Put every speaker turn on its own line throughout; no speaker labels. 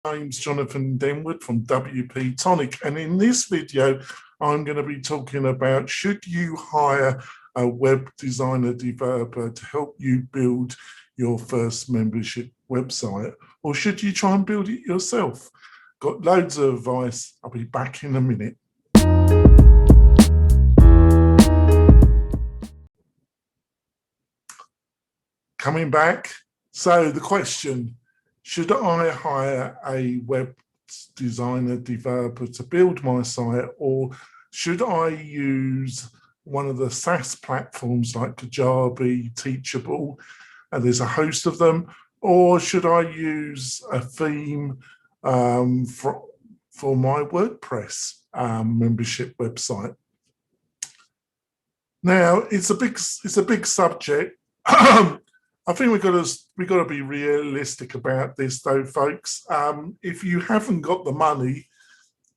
name's Jonathan Denwood from WP-Tonic, and in this video I'm going to be talking about should you hire a web designer developer to help you build your first membership website, or should you try and build it yourself? Got loads of advice. I'll be back in a minute. Coming back. So the question, should I hire a web designer developer to build my site, or should I use one of the SaaS platforms like Kajabi, Teachable, and there's a host of them, or should I use a theme for my WordPress membership website? Now it's a big subject. I think we've got to be realistic about this, though, folks. If you haven't got the money,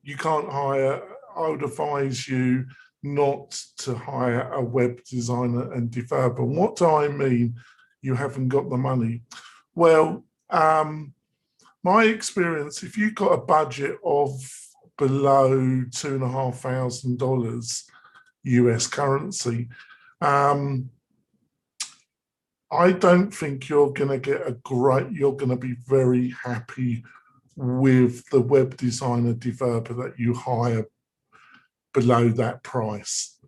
you can't hire. I would advise you not to hire a web designer and developer. And what do I mean? You haven't got the money. Well, my experience, if you've got a budget of below $2,500 US currency, I don't think you're going to get you're going to be very happy with the web designer developer that you hire below that price.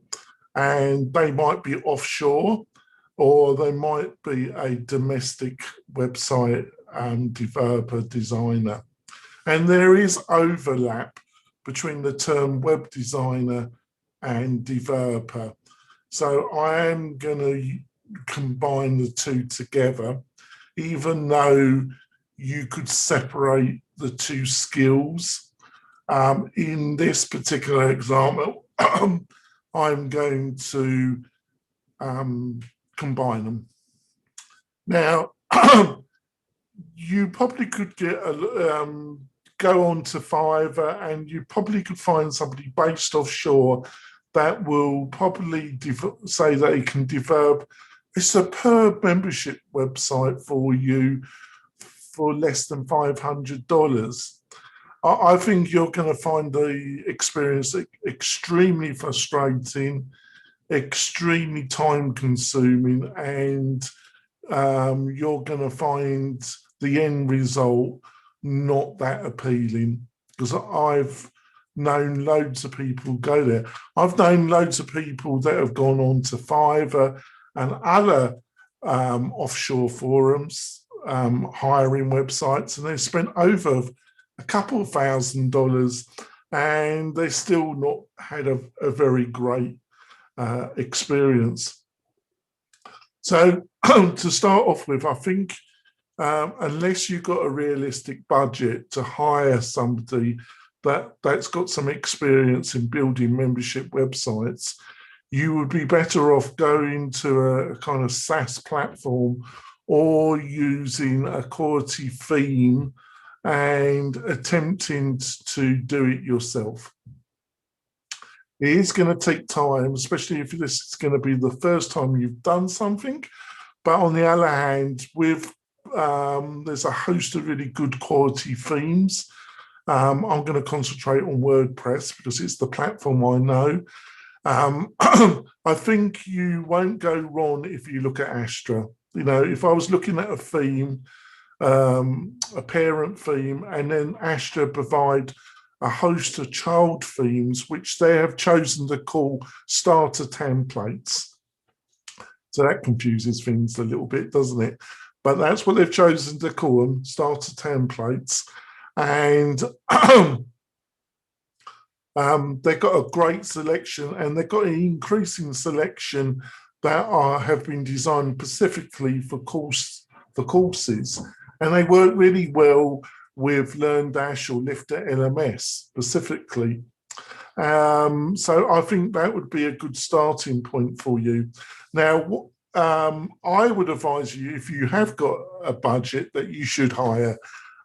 And they might be offshore, or they might be a domestic website developer designer. And there is overlap between the term web designer and developer. So I am going to combine the two together, even though you could separate the two skills. In this particular example, I'm going to combine them. Now, you probably could get go on to Fiverr, and you probably could find somebody based offshore that will probably say they can develop a superb membership website for you for less than $500. I think you're going to find the experience extremely frustrating, extremely time consuming, and you're going to find the end result not that appealing, because I've known loads of people go there. I've known loads of people that have gone on to Fiverr and other offshore forums, hiring websites, and they've spent over a couple of $1,000, and they've still not had a very great experience. So to start off with, I think unless you've got a realistic budget to hire somebody that's got some experience in building membership websites, you would be better off going to a kind of SaaS platform or using a quality theme and attempting to do it yourself. It is going to take time, especially if this is going to be the first time you've done something. But on the other hand, with there's a host of really good quality themes. I'm going to concentrate on WordPress because it's the platform I know. I think you won't go wrong if you look at Astra. You know, if I was looking at a theme, a parent theme, and then Astra provide a host of child themes, which they have chosen to call starter templates. So that confuses things a little bit, doesn't it? But that's what they've chosen to call them, starter templates. And they've got a great selection, and they've got an increasing selection that have been designed specifically for courses. And they work really well with LearnDash or Lifter LMS specifically. So I think that would be a good starting point for you. Now, I would advise you, if you have got a budget, that you should hire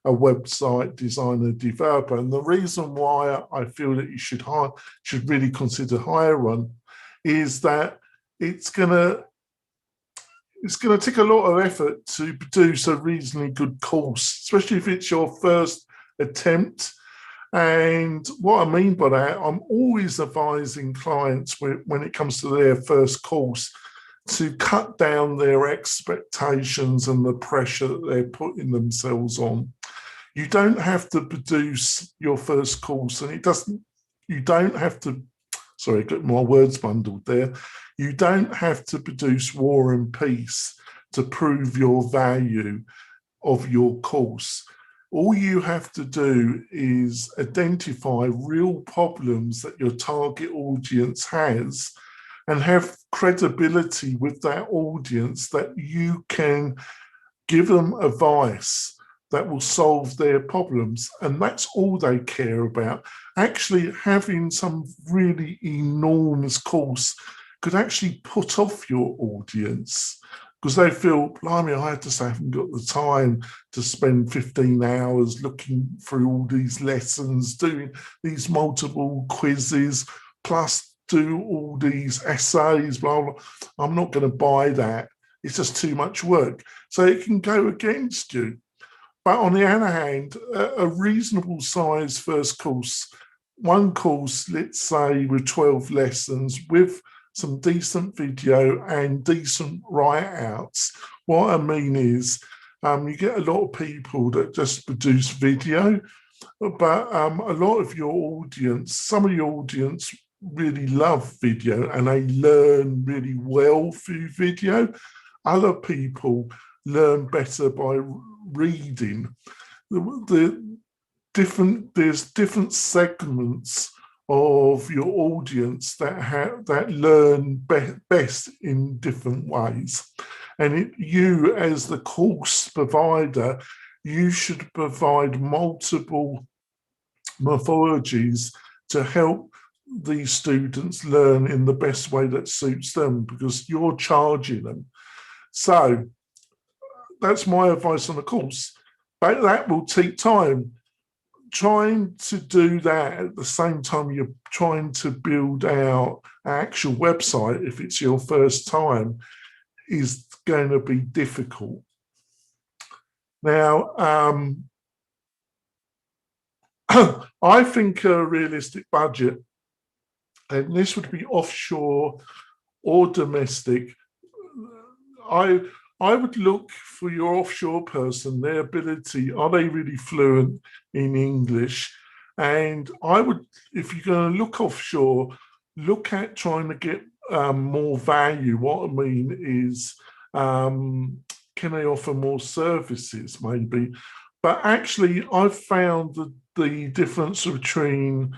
a website designer developer. And the reason why I feel that you should really consider hiring one is that it's going to take a lot of effort to produce a reasonably good course, especially if it's your first attempt. And what I mean by that, I'm always advising clients when it comes to their first course to cut down their expectations and the pressure that they're putting themselves on. You don't have to produce your first course, and you don't have to, sorry, I got my words bundled there. You don't have to produce War and Peace to prove your value of your course. All you have to do is identify real problems that your target audience has and have credibility with that audience that you can give them advice that will solve their problems. And that's all they care about. Actually, having some really enormous course could actually put off your audience because they feel, blimey, I just haven't got the time to spend 15 hours looking through all these lessons, doing these multiple quizzes, plus do all these essays, blah, blah. I'm not going to buy that. It's just too much work. So it can go against you. But on the other hand, a reasonable size first course, one course, let's say with 12 lessons, with some decent video and decent write-outs. What I mean is you get a lot of people that just produce video, but a lot of your audience, some of your audience really love video and they learn really well through video. Other people learn better by reading. There's different segments of your audience that learn best in different ways. And you as the course provider, you should provide multiple methodologies to help these students learn in the best way that suits them because you're charging them. So that's my advice on the course, but that will take time. Trying to do that at the same time you're trying to build out an actual website, if it's your first time, is going to be difficult. Now, I think a realistic budget, and this would be offshore or domestic, I would look for your offshore person, their ability, are they really fluent in English? And I would, if you're going to look offshore, look at trying to get more value. What I mean is, can they offer more services maybe? But actually, I've found that the difference between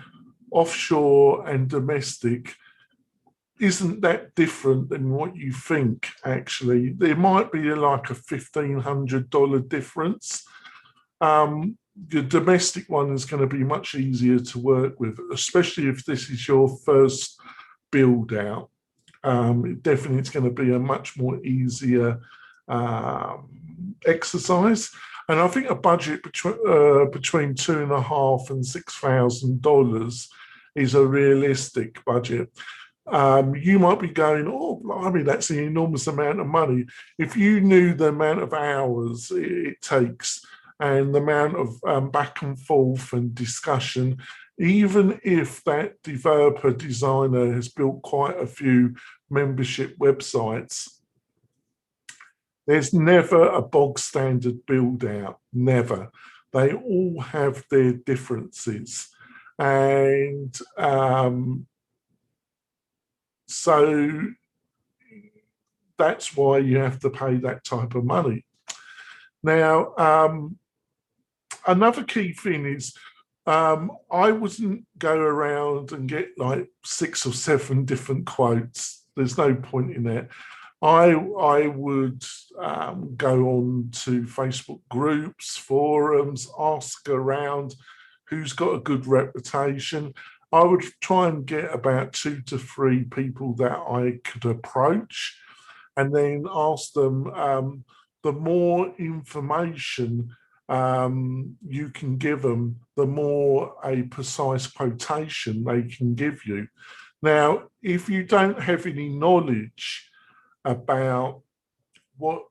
offshore and domestic isn't that different than what you think, actually. There might be like a $1,500 difference. The domestic one is going to be much easier to work with, especially if this is your first build out. Definitely it's going to be a much more easier exercise. And I think a budget between $2,500 and $6,000 is a realistic budget. You might be going, oh, I mean, that's an enormous amount of money. If you knew the amount of hours it takes and the amount of back and forth and discussion, even if that developer designer has built quite a few membership websites, there's never a bog standard build out, never. They all have their differences. And so that's why you have to pay that type of money. Now, another key thing is I wouldn't go around and get like 6 or 7 different quotes. There's no point in that. I would go on to Facebook groups, forums, ask around who's got a good reputation. I would try and get about 2 to 3 people that I could approach and then ask them, the more information you can give them, the more a precise quotation they can give you. Now, if you don't have any knowledge about what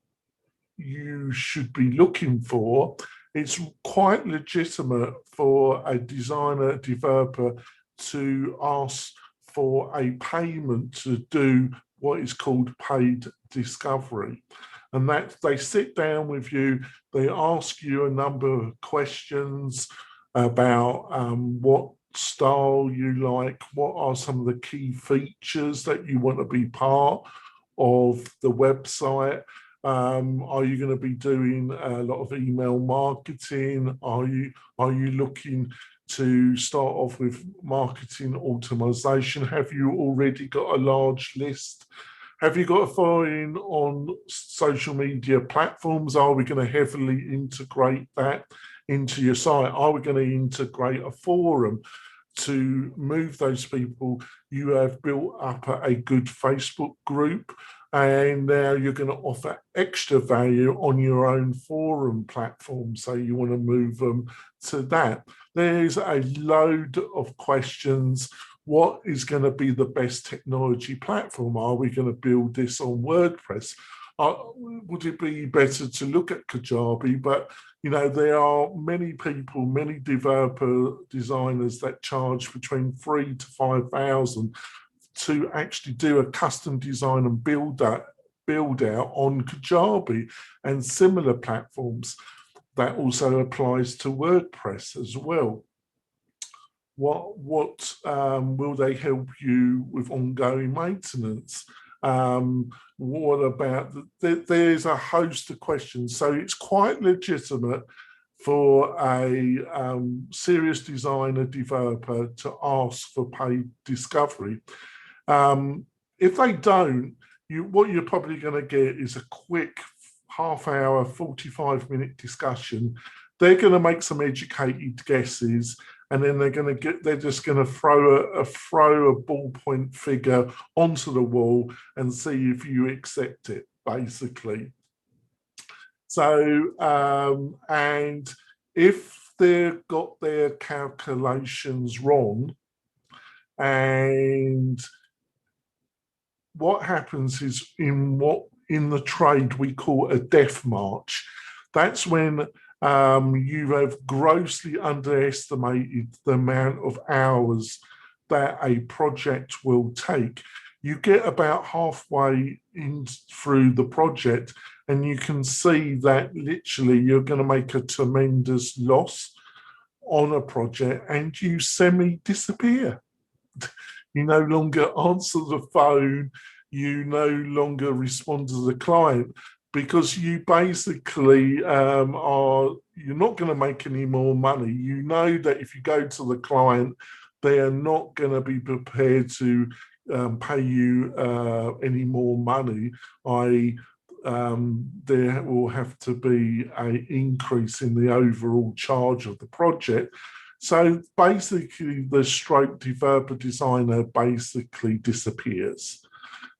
you should be looking for, it's quite legitimate for a designer developer to ask for a payment to do what is called paid discovery. And that they sit down with you, they ask you a number of questions about what style you like, what are some of the key features that you want to be part of the website. Are you going to be doing a lot of email marketing? Are you looking to start off with marketing automation? Have you already got a large list? Have you got a following on social media platforms? Are we going to heavily integrate that into your site? Are we going to integrate a forum to move those people? You have built up a good Facebook group, and now you're going to offer extra value on your own forum platform. So you want to move them to that. There's a load of questions. What is going to be the best technology platform? Are we going to build this on WordPress? Would it be better to look at Kajabi? But you know, there are many people, many developer designers that charge between 3,000 to 5,000 to actually do a custom design and build out on Kajabi and similar platforms. That also applies to WordPress as well. What will they help you with ongoing maintenance? What about there's a host of questions, so it's quite legitimate for a serious designer developer to ask for paid discovery. If they don't, what you're probably going to get is a quick half-hour, 45-minute discussion. They're going to make some educated guesses, and then they're just going to throw a ballpoint figure onto the wall and see if you accept it, basically. So, and if they've got their calculations wrong, and what happens is in the trade we call a death march. That's when you have grossly underestimated the amount of hours that a project will take. You get about halfway in through the project and you can see that literally you're going to make a tremendous loss on a project and you semi-disappear. You no longer answer the phone, you no longer respond to the client, because you basically you're not going to make any more money. You know that if you go to the client, they are not going to be prepared to pay you any more money, i.e. there will have to be an increase in the overall charge of the project. So basically the stroke developer designer basically disappears.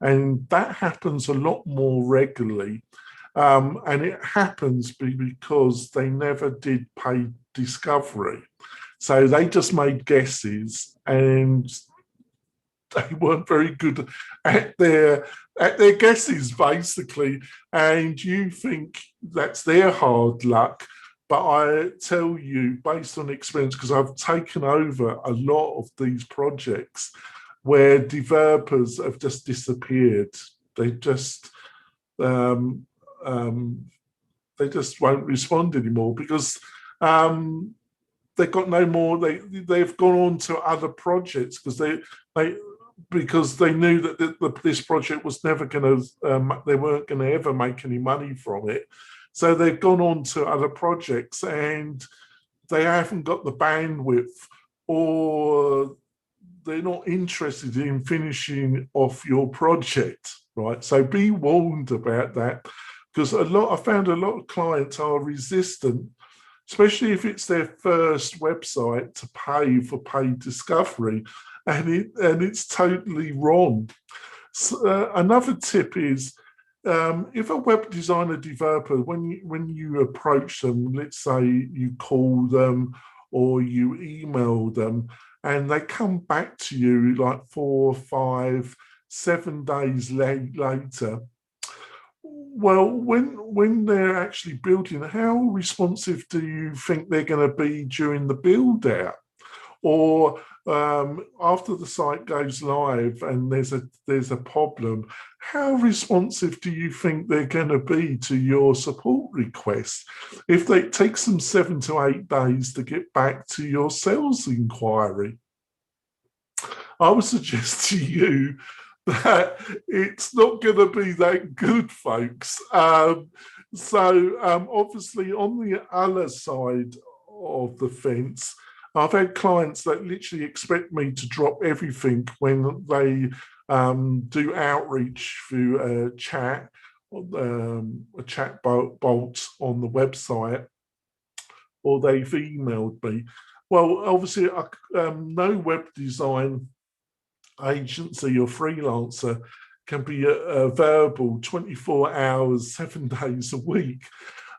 And that happens a lot more regularly. And it happens because they never did pay discovery. So they just made guesses and they weren't very good at their guesses, basically. And you think that's their hard luck. But I tell you, based on experience, because I've taken over a lot of these projects where developers have just disappeared. They just won't respond anymore because they've got no more. They've gone on to other projects because they knew that this project was never going to. They weren't going to ever make any money from it. So they've gone on to other projects and they haven't got the bandwidth, or they're not interested in finishing off your project, right? So be warned about that, because I found a lot of clients are resistant, especially if it's their first website, to pay for paid discovery, and it's totally wrong. So, another tip is, if a web designer developer, when you approach them, let's say you call them or you email them, and they come back to you like 4, 5, 7 days later, Well, when they're actually building, how responsive do you think they're going to be during the build out? Or after the site goes live and there's a problem, how responsive do you think they're going to be to your support request? If it takes them 7 to 8 days to get back to your sales inquiry, I would suggest to you that it's not going to be that good, folks. Obviously, on the other side of the fence, I've had clients that literally expect me to drop everything when they do outreach through a chat bolt on the website, or they've emailed me. Well, obviously, no web design agency or freelancer can be available 24 hours, 7 days a week.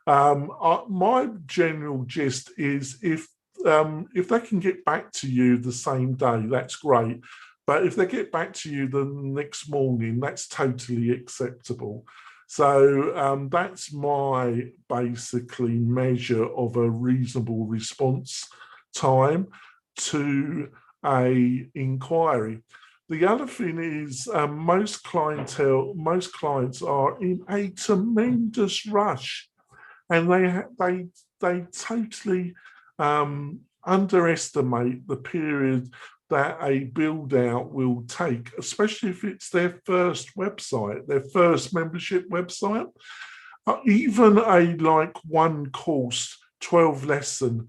My general gist is if they can get back to you the same day, that's great. But if they get back to you the next morning, that's totally acceptable. So that's my basically measure of a reasonable response time to a inquiry. The other thing is most clients are in a tremendous rush, and they totally underestimate the period that a build out will take, especially if it's their first website, their first membership website. Even a like one course, 12 lesson,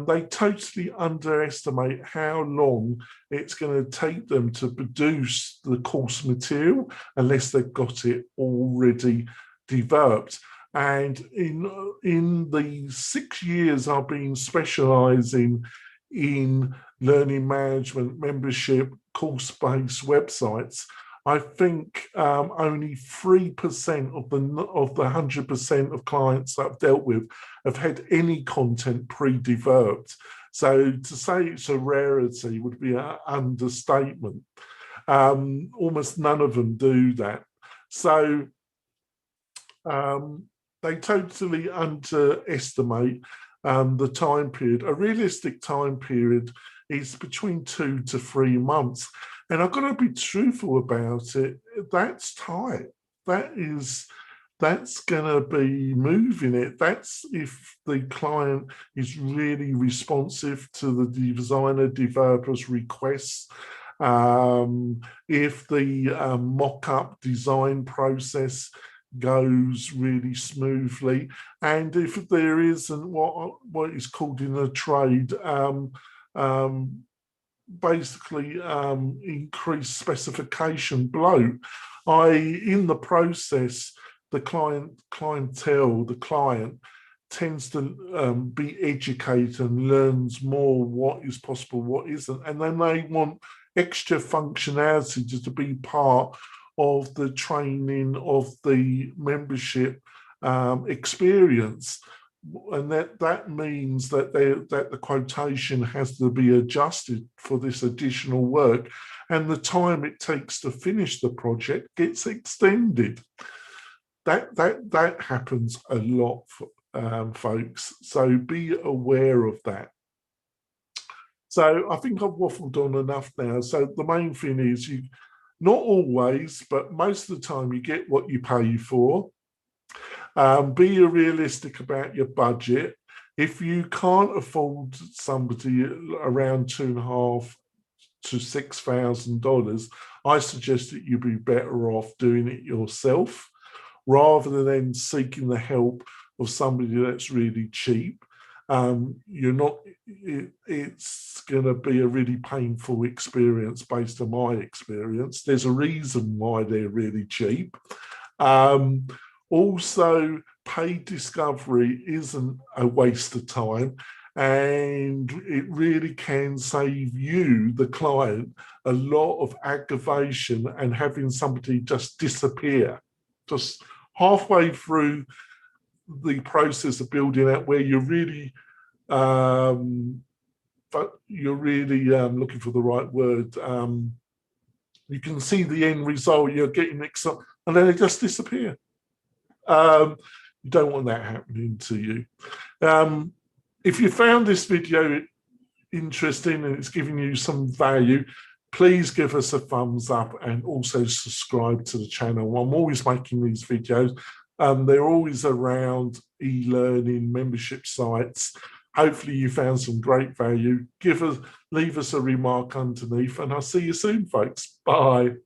they totally underestimate how long it's going to take them to produce the course material unless they've got it already developed. And in the 6 years I've been specializing in learning management, membership, course-based websites, I think only 3% of the 100% of clients that I've dealt with have had any content pre-developed. So to say it's a rarity would be an understatement. Almost none of them do that. So they totally underestimate the time period. A realistic time period is between 2 to 3 months. And I've got to be truthful about it. That's tight. That's going to be moving it. That's if the client is really responsive to the designer developer's requests. If the mock-up design process goes really smoothly, and if there isn't what is called in the trade basically increased specification bloat, i.e. in the process, the client tends to be educated and learns more what is possible, what isn't, and then they want extra functionality to be part of the training of the membership experience. And that means that the quotation has to be adjusted for this additional work, and the time it takes to finish the project gets extended. That happens a lot, folks. So be aware of that. So I think I've waffled on enough now. So the main thing is not always, but most of the time you get what you pay for. Be realistic about your budget. If you can't afford somebody around $2,500 to $6,000, I suggest that you'd be better off doing it yourself rather than seeking the help of somebody that's really cheap. It's going to be a really painful experience based on my experience. There's a reason why they're really cheap. Also, paid discovery isn't a waste of time, and it really can save you, the client, a lot of aggravation and having somebody just disappear, just halfway through the process of building out, where you're really looking for the right word. You can see the end result, you're getting excited, and then they just disappear. You don't want that happening to you. If you found this video interesting and it's giving you some value, please give us a thumbs up and also subscribe to the channel. I'm always making these videos. They're always around e-learning membership sites. Hopefully you found some great value. Leave us a remark underneath, and I'll see you soon, folks. Bye.